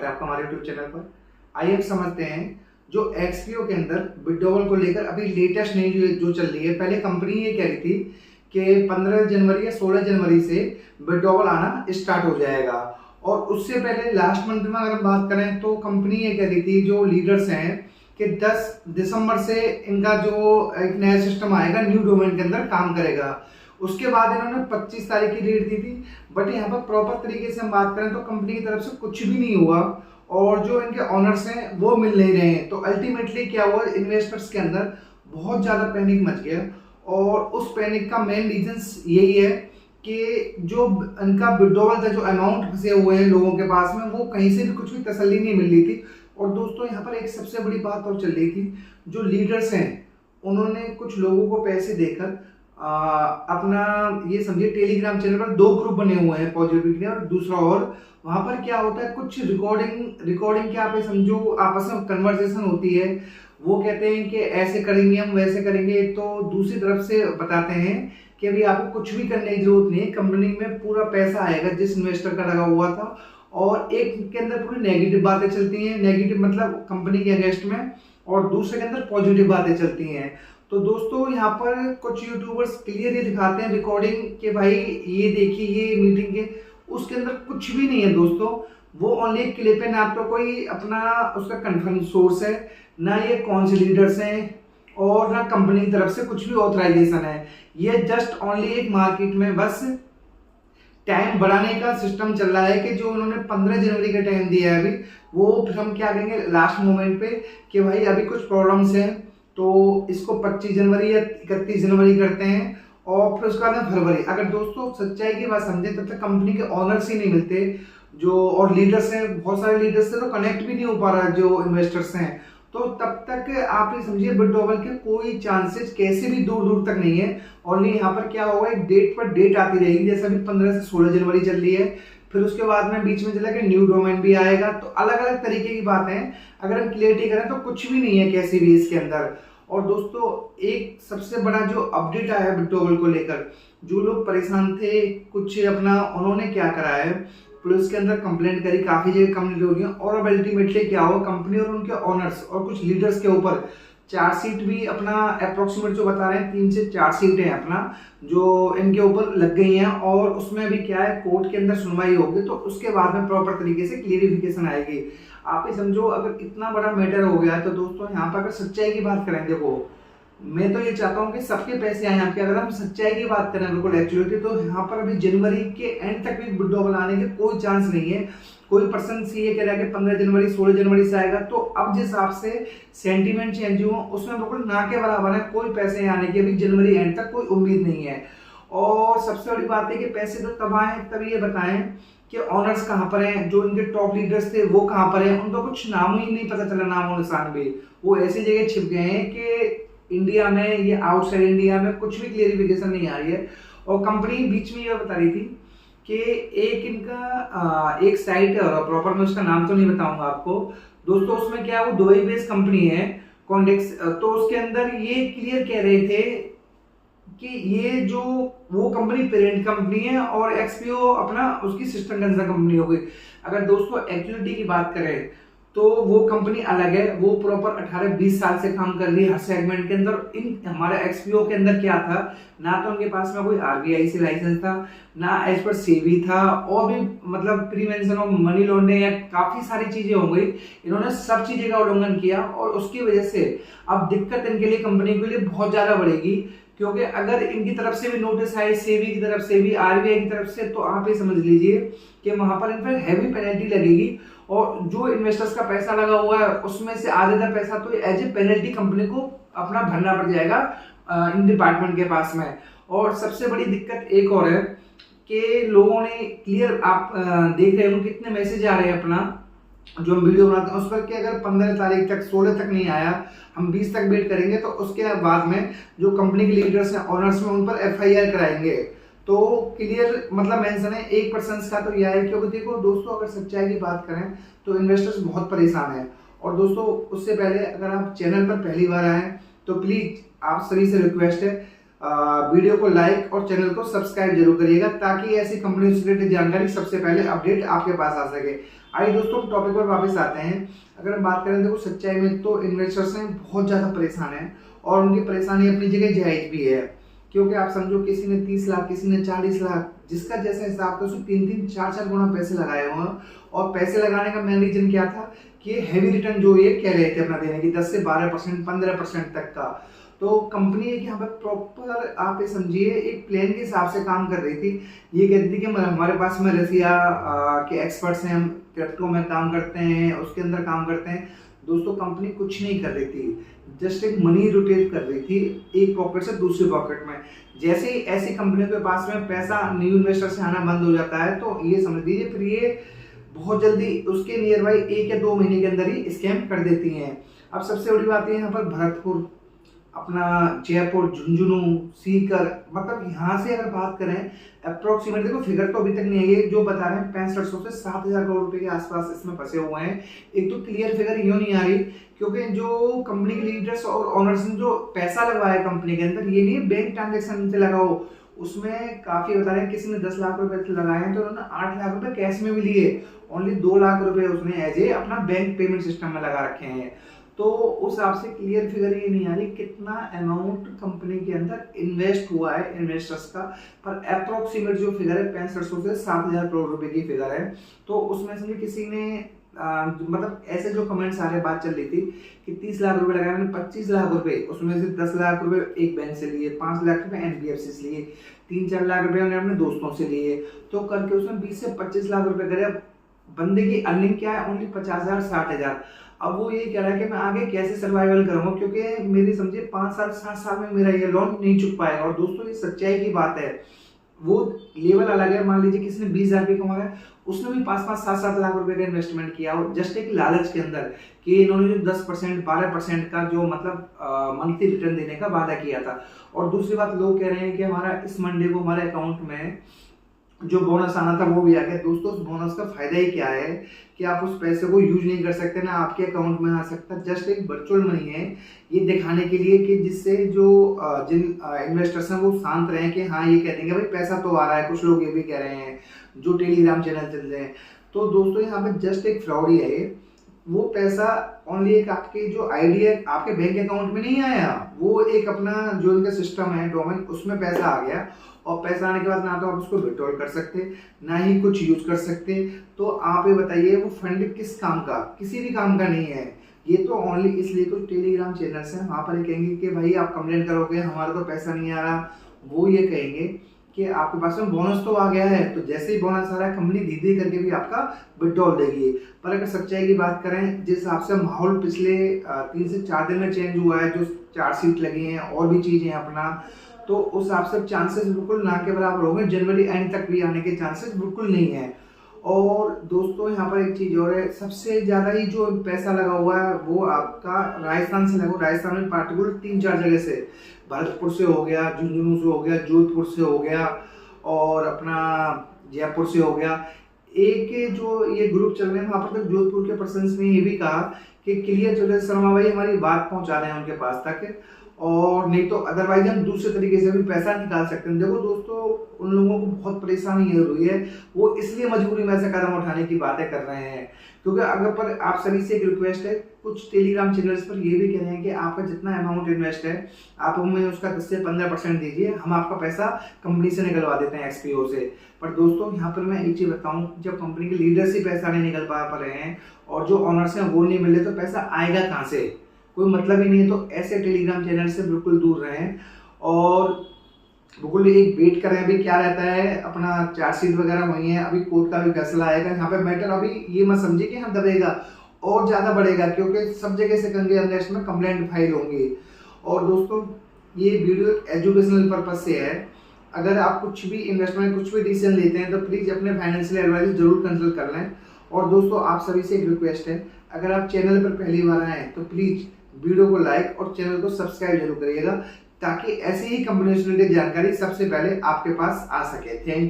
स्वागत है आपका हमारे यूट्यूब चैनल पर। आइए हम समझते हैं जो एक्सपीओ के अंदर विड्रॉवल को लेकर अभी लेटेस्ट न्यूज जो चल रही है। पहले कंपनी ये कह रही थी कि 15 जनवरी या 16 जनवरी से विड्रॉवल आना स्टार्ट हो जाएगा, और उससे पहले लास्ट मंथ में अगर हम बात करें तो कंपनी ये कह रही थी जो लीडर्स हैं कि 10 दिसंबर से इनका जो एक नया सिस्टम आएगा न्यू डोमेन के अंदर काम करेगा। उसके बाद इन्होंने 25 तारीख की डेट दी थी, बट यहाँ पर प्रॉपर तरीके से हम बात करें तो कंपनी की तरफ से कुछ भी नहीं हुआ और जो इनके ऑनर्स हैं वो मिल नहीं रहे हैं। तो अल्टीमेटली क्या हुआ, इन्वेस्टर्स के अंदर बहुत ज़्यादा पैनिक मच गया, और उस पैनिक का मेन रीजन यही है कि जो इनका विड्रॉवल था, जो अमाउंट फंसे हुए हैं लोगों के पास में, वो कहीं से भी कुछ भी तसल्ली नहीं मिल रही थी। और दोस्तों यहाँ पर एक सबसे बड़ी बात और चल रही थी, जो लीडर्स हैं उन्होंने कुछ लोगों को पैसे देकर अपना ये समझिए टेलीग्राम चैनल पर 2 ग्रुप बने हुए हैं, पॉजिटिव के और दूसरा, और वहां पर क्या होता है कुछ रिकॉर्डिंग क्या आप समझो आपस में कन्वर्सेशन होती है। वो कहते हैं कि ऐसे करेंगे हम, वैसे करेंगे, तो दूसरी तरफ से बताते हैं कि अभी आपको कुछ भी करने की जरूरत नहीं है, कंपनी में पूरा पैसा आएगा जिस इन्वेस्टर का लगा हुआ था। और एक के अंदर पूरी नेगेटिव बातें चलती हैं, नेगेटिव मतलब कंपनी के अगेंस्ट में, और दूसरे के अंदर पॉजिटिव बातें चलती हैं। तो दोस्तों यहाँ पर कुछ यूट्यूबर्स क्लियर ये दिखाते हैं रिकॉर्डिंग के भाई ये देखिए ये मीटिंग के, उसके अंदर कुछ भी नहीं है दोस्तों। वो ओनली एक क्लिप है, ना तो कोई अपना उसका कंफर्म सोर्स है, ना ये कौन से लीडर्स हैं, और ना कंपनी की तरफ से कुछ भी ऑथराइजेशन है। ये जस्ट ओनली एक मार्केट में बस टाइम बढ़ाने का सिस्टम चल रहा है कि जो उन्होंने 15 जनवरी का टाइम दिया है अभी, वो फिर हम क्या करेंगे लास्ट मोमेंट पे कि भाई अभी कुछ प्रॉब्लम्स हैं तो इसको 25 जनवरी या 31 जनवरी करते हैं, और फिर उसके बाद फरवरी। अगर दोस्तों सच्चाई की बात समझे तब तक कंपनी के ऑनर्स ही नहीं मिलते जो, और लीडर्स हैं बहुत सारे लीडर्स से तो कनेक्ट भी नहीं हो पा रहा जो इन्वेस्टर्स हैं, तो तब तक आप ये समझिए विड्रॉवल के कोई चांसेस कैसे भी दूर दूर तक नहीं है। और यहाँ पर क्या होगा, एक डेट पर डेट आती रहेगी, जैसे अभी 15 से 16 जनवरी चल रही है, फिर उसके बाद में बीच में चला कि न्यू डोमेन भी आएगा। तो अलग अलग तरीके की बातें हैं, अगर हम क्लियरिटी करें तो कुछ भी नहीं है कैसे भी इसके अंदर। और दोस्तों एक सबसे बड़ा जो अपडेट आया है विड्रॉवल को लेकर, जो लोग परेशान थे कुछ अपना, उन्होंने क्या करा है, पुलिस के अंदर कंप्लेंट करी, काफी जगह कंप्लेंट हो गई, और अब अल्टीमेटली क्या हो, कंपनी और उनके ऑनर्स और कुछ लीडर्स के ऊपर चार्जशीट भी अपना अप्रोक्सीमेट जो बता रहे हैं 3 से 4 सीटें हैं अपना जो इनके ऊपर लग गई हैं, और उसमें भी क्या है कोर्ट के अंदर सुनवाई होगी, तो उसके बाद में प्रॉपर तरीके से क्लियरिफिकेशन आएगी। आप ही समझो अगर इतना बड़ा मैटर हो गया है, तो दोस्तों यहाँ पर अगर सच्चाई की बात करें, देखो मैं तो ये चाहता हूँ कि सबके पैसे आए यहाँ के, अगर हम सच्चाई की बात करें बिल्कुल एक्चुअली, तो यहाँ पर अभी जनवरी के एंड तक भी विड्रॉवल आने के कोई चांस नहीं है। कोई पर्सन ये कह रहा है कि 15 जनवरी 16 जनवरी से आएगा, तो अब जिस हिसाब से सेंटीमेंट चेंज हुआ उसमें बिल्कुल ना के बराबर है, कोई पैसे आने की अभी जनवरी एंड तक कोई उम्मीद नहीं है। और सबसे बड़ी बात है कि पैसे तो तब आए तब ये बताएं कि ऑनर्स कहाँ पर हैं, जो इनके टॉप लीडर्स थे वो कहाँ पर हैं, उनका कुछ नाम ही नहीं पता चला, नामो निशान भी, वो ऐसी जगह छिप गए हैं कि इंडिया में या आउटसाइड इंडिया में कुछ भी क्लियरिफिकेशन नहीं आ रही है। और कंपनी बीच में ये बता रही थी कि एक इनका एक साइट है, और प्रॉपर मैं उसका नाम तो नहीं बताऊंगा आपको दोस्तों, उसमें क्या है वो दुबई बेस्ड कंपनी है कॉन्डेक्स, तो उसके अंदर ये क्लियर कह रहे थे कि ये जो वो कंपनी पेरेंट कंपनी है और एक्सपीओ अपना उसकी सिस्टर कंपनी हो गई। अगर दोस्तों एक्चुअलिटी की बात करें तो वो कंपनी अलग है, वो प्रॉपर 18-20 साल से काम कर रही है हर सेगमेंट के अंदर। इन हमारे एक्सपीओ के अंदर क्या था, ना तो उनके पास में कोई आरबीआई से लाइसेंस था, ना एज पर सेबी था, और भी मतलब प्रिवेंशन ऑफ मनी लॉन्ड्रिंग या काफी सारी चीजें हो गई, इन्होंने सब चीजें का उल्लंघन किया, और उसकी वजह से अब दिक्कत इनके लिए कंपनी के लिए बहुत ज्यादा बढ़ेगी। क्योंकि अगर इनकी तरफ से भी नोटिस आए, सेबी की तरफ से भी, आरबीआई की तरफ से, तो आप ये समझ लीजिए कि वहां पर इन पर हैवी पेनल्टी लगेगी, और जो इन्वेस्टर्स का पैसा लगा हुआ है उसमें से आधा पैसा तो एज ए पेनल्टी कंपनी को अपना भरना पड़ जाएगा इन डिपार्टमेंट के पास में। और सबसे बड़ी दिक्कत एक और है कि लोगों ने क्लियर, आप देख रहे हो कितने मैसेज आ रहे हैं अपना जो हम वीडियो बनाते हैं उस पर कि अगर 15 तारीख तक 16 तक नहीं आया, हम 20 तक वेट करेंगे, तो उसके बाद में जो कंपनी के लीडर्स हैं ऑनर्स में उन पर एफआईआर कराएंगे। तो क्लियर मतलब मेंशन है 1% का तो यह है, क्योंकि देखो दोस्तों अगर सच्चाई की बात करें तो इन्वेस्टर्स बहुत परेशान हैं। और दोस्तों उससे पहले अगर आप चैनल पर पहली बार आए तो प्लीज आप सभी से रिक्वेस्ट है वीडियो को लाइक और चैनल को सब्सक्राइब जरूर करिएगा ताकि ऐसी कंपनी से रिलेटेड जानकारी सबसे पहले अपडेट आपके पास आ सके। आइए दोस्तों टॉपिक पर वापस आते हैं। अगर हम बात करें देखो सच्चाई में तो इन्वेस्टर्स हैं बहुत ज़्यादा परेशान हैं और उनकी परेशानी अपनी जगह जायज़ भी है, क्योंकि आप समझो किसी ने 30 लाख, किसी ने 40 लाख, जिसका जैसा हिसाब था उसमें 3-3, 4-4 गुना पैसे लगाए हुए हैं। और पैसे लगाने का मेन रीजन क्या था कि हैवी रिटर्न जो ये कह रहे थे अपना देने की 10 से 12%, 15% तक का। तो कंपनी एक यहाँ पे प्रॉपर आप ये समझिए एक प्लान के हिसाब से काम कर रही थी। ये कहती थी कि हमारे पास में रसिया के एक्सपर्ट्स हैं, हम क्रिप्टो में काम करते हैं, उसके अंदर काम करते हैं। दोस्तों कंपनी कुछ नहीं कर रही थी, जस्ट एक मनी रोटेट कर रही थी एक पॉकेट से दूसरी पॉकेट में। जैसे ही ऐसी कंपनियों के पास में पैसा न्यू इन्वेस्टर से आना बंद हो जाता है तो ये समझ लीजिए फिर ये बहुत जल्दी उसके नियर बाई 1 या 2 महीने के अंदर ही स्कैम कर देती हैं। अब सबसे बड़ी बात है यहाँ पर भरतपुर, अपना जयपुर, झुंझुनू, सीकर, मतलब यहाँ से अगर बात करें अप्रोक्सीमेट, देखो फिगर तो अभी तक नहीं है, ये जो बता रहे हैं 6500 से 7000 करोड़ रुपए के आसपास इसमें फंसे हुए हैं। एक तो क्लियर फिगर यूं नहीं आ रही क्योंकि जो कंपनी के लीडर्स और ऑनर्स ने जो पैसा लगवाया कंपनी के अंदर, ये नहीं बैंक ट्रांजेक्शन से लगा हो, उसमें काफी बता रहे हैं किसी ने 10 लाख रुपए लगाए हैं तो उन्होंने 8 लाख रुपए कैश में भी लिए, ओनली 2 लाख रुपए उसने एज ए अपना बैंक पेमेंट सिस्टम में लगा रखे हैं। तो उस हिसाब से क्लियर फिगर ये नहीं आ रही कितना अमाउंट कंपनी के अंदर इन्वेस्ट हुआ है इन्वेस्टर्स का, पर अप्रोक्सीमेट जो फिगर है 6500 से 7000 करोड़ रुपए की फिगर है। तो उसमें से किसी ने मतलब ऐसे जो कमेंट्स आ रहे बात चल रही थी कि 30 लाख रुपए लगाए, मैंने 25 लाख रुपए, उसमें से 10 लाख रुपए एक बैंक से लिए, 5 लाख रुपए NBFC से लिए, 3-4 लाख रुपए मैंने अपने दोस्तों से लिए, तो करके उसमें 20 से 25 लाख रुपए करे। बंदे की अर्निंग क्या है, ओनली 50,000, 60,000। अब वो ये कह रहा है कि मैं आगे कैसे सर्वाइवल करूंगा क्योंकि मेरी समझिए 5 साल 7 साल में मेरा ये लोन नहीं चुक पाएगा। और दोस्तों ये सच्चाई की बात है, वो लेवल अलग है। मान लीजिए किसी ने 20,000 रुपये कमाया, उसने भी 5-5, 7-7 लाख रुपए का इन्वेस्टमेंट किया और जस्ट एक लालच के अंदर कि इन्होंने जो 10%, 12% का जो मतलब मंथली रिटर्न देने का वादा किया था। और दूसरी बात लोग कह रहे हैं कि हमारा इस मंडे को हमारे अकाउंट में जो बोनस आना था वो भी आ गया। दोस्तों उस बोनस का फायदा ही क्या है कि आप उस पैसे को यूज नहीं कर सकते, ना आपके अकाउंट में आ सकता, जस्ट एक वर्चुअल मनी है ये दिखाने के लिए कि जिससे जो जिन इन्वेस्टर्स हैं वो शांत रहे कि हाँ ये कह देंगे भाई पैसा तो आ रहा है। कुछ लोग ये भी कह रहे हैं जो टेलीग्राम चैनल चल रहे हैं। तो दोस्तों यहाँ पे जस्ट एक फ्रॉड ही है, वो पैसा ओनली एक आपके जो आईडी है आपके बैंक अकाउंट में नहीं आया, वो एक अपना जो इनका सिस्टम है डोमेन उसमें पैसा आ गया। और पैसा आने के बाद ना तो आप उसको विड्रॉल कर सकते, ना ही कुछ यूज कर सकते। तो आप ये बताइए वो फंड किस काम का, किसी भी काम का नहीं है। ये तो ओनली इसलिए कुछ टेलीग्राम चैनल्स हैं वहां पर ये कहेंगे कि भाई आप कंप्लेंट करोगे हमारा तो पैसा नहीं आ रहा, वो ये कहेंगे कि आपके पास में बोनस तो आ गया है, तो जैसे ही बोनस आ रहा है कंपनी धीरे करके भी आपका विड्रॉल देगी। पर अगर सच्चाई की बात करें, जिस हिसाब से माहौल पिछले 3 से 4 दिन में चेंज हुआ है, जो चार्जशीट लगी हैं और भी चीजें अपना, तो उस हिसाब से चांसेस बिल्कुल ना के बराबर होंगे, जनवरी एंड तक भी आने के चांसेस बिल्कुल नहीं है। और दोस्तों यहाँ पर एक चीज और है, सबसे ज्यादा ही जो पैसा लगा हुआ है वो आपका राजस्थान से लगा। राजस्थान में पार्टिकुलर 3-4 जगह से, भरतपुर से हो गया, झुंझुनू से हो गया, जोधपुर से हो गया और अपना जयपुर से हो गया। एक जो ये ग्रुप चल रहे हैं वहां पर तक जोधपुर के पर्सन्स ने ये भी कहा कि क्लियर चल रहे शर्मा भाई हमारी बात पहुंचा रहे हैं उनके पास तक, और नहीं तो अदरवाइज हम दूसरे तरीके से भी पैसा निकाल सकते हैं। देखो दोस्तों उन लोगों को बहुत परेशानी हो रही है, वो इसलिए मजबूरी में ऐसे कदम उठाने की बातें कर रहे हैं। क्योंकि अगर पर आप सभी से एक रिक्वेस्ट है, कुछ टेलीग्राम चैनल्स पर ये भी कह रहे हैं कि आपका जितना अमाउंट इन्वेस्ट है आप हमें उसका 10 से 15% दीजिए, हम आपका पैसा कंपनी से निकलवा देते हैं XPO से। पर दोस्तों यहाँ पर मैं एक चीज बताऊं, जब कंपनी के लीडर्स ही पैसा नहीं निकल पा रहे हैं और जो ऑनर्स हैं वो नहीं मिल रहे, तो पैसा आएगा कहाँ से, कोई मतलब ही नहीं है। तो ऐसे टेलीग्राम चैनल से बिल्कुल दूर रहें और बिल्कुल एक वेट करें अभी क्या रहता है। अपना चार्जशीट वगैरह हुई है, अभी कोर्ट का भी फैसला आएगा। यहाँ पे मैटर अभी ये मत समझिए कि हाँ दबेगा और ज्यादा बढ़ेगा, क्योंकि सब जगह से कंगे अनलेस में कंप्लेंट फाइल होंगी। और दोस्तों ये वीडियो एजुकेशनल पर्पज से है, अगर आप कुछ भी इन्वेस्टमेंट कुछ भी डिसीजन लेते हैं तो प्लीज अपने फाइनेंशियल एडवाइजर जरूर कंसल्ट कर लें। और दोस्तों आप सभी से एक रिक्वेस्ट है, अगर आप चैनल पर पहली बार आए तो प्लीज वीडियो को लाइक और चैनल को सब्सक्राइब जरूर करिएगा ताकि ऐसी ही कंपनी से रिलेटेड जानकारी सबसे पहले आपके पास आ सके। Thank you.